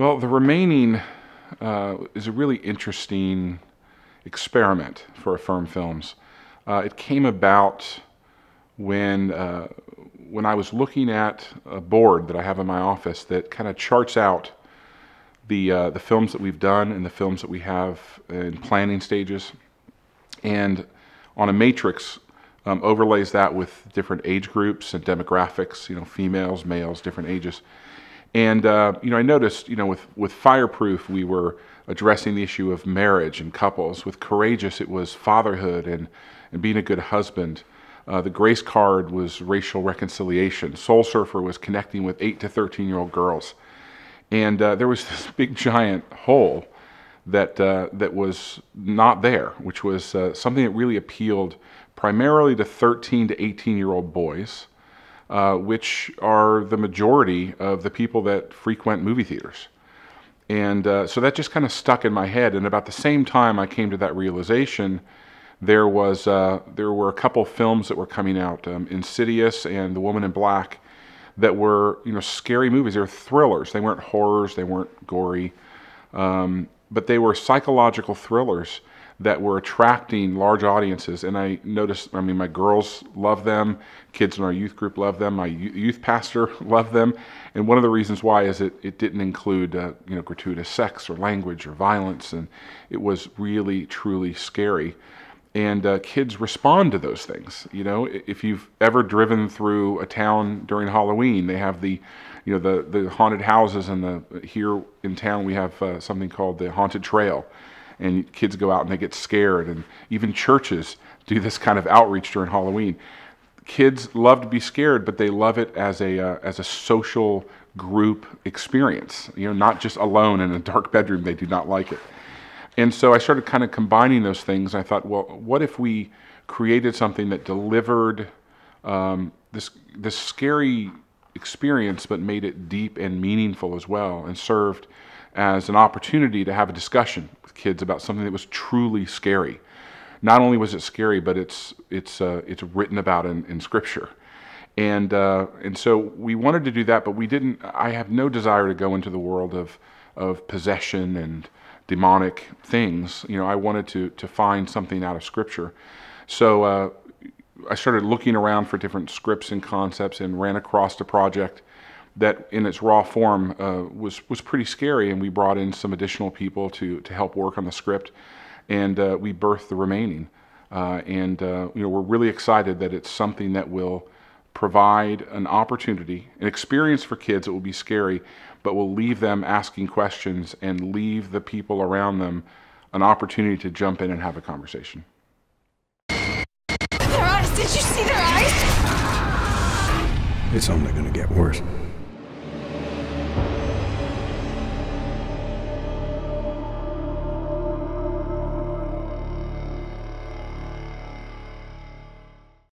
Well, The Remaining is a really interesting experiment for Affirm Films. It came about when I was looking at a board that I have in my office that kind of charts out the films that we've done and the films that we have in planning stages, and on a matrix overlays that with different age groups and demographics, females, males, different ages. And I noticed, with Fireproof, we were addressing the issue of marriage and couples. With Courageous, it was fatherhood and being a good husband. The Grace Card was racial reconciliation. Soul Surfer was connecting with 8 to 13-year-old girls. And there was this big giant hole that was not there, which was something that really appealed primarily to 13 to 18-year-old boys, which are the majority of the people that frequent movie theaters. And so that just kind of stuck in my head. And about the same time I came to that realization, there were a couple films that were coming out, Insidious and The Woman in Black, that were scary movies. They were thrillers. They weren't horrors. They weren't gory, but they were psychological thrillers that were attracting large audiences. And I noticed, my girls love them, kids in our youth group love them, my youth pastor loved them. And one of the reasons why is it didn't include gratuitous sex or language or violence, and it was really, truly scary. And kids respond to those things. If you've ever driven through a town during Halloween, they have the haunted houses, and here in town we have something called the Haunted Trail. And kids go out and they get scared, and even churches do this kind of outreach during Halloween. Kids love to be scared, but they love it as a social group experience. Not just alone in a dark bedroom. They do not like it. And so I started kind of combining those things. I thought, well, what if we created something that delivered this scary experience, but made it deep and meaningful as well, and served as an opportunity to have a discussion with kids about something that was truly scary. Not only was it scary, but it's written about in Scripture, and so we wanted to do that, but we didn't. I have no desire to go into the world of possession and demonic things. I wanted to find something out of Scripture. So I started looking around for different scripts and concepts, and ran across a project that in its raw form was pretty scary, and we brought in some additional people to help work on the script, and we birthed The Remaining. We're really excited that it's something that will provide an opportunity, an experience for kids that will be scary, but will leave them asking questions and leave the people around them an opportunity to jump in and have a conversation. Their eyes! Did you see their eyes? It's only going to get worse.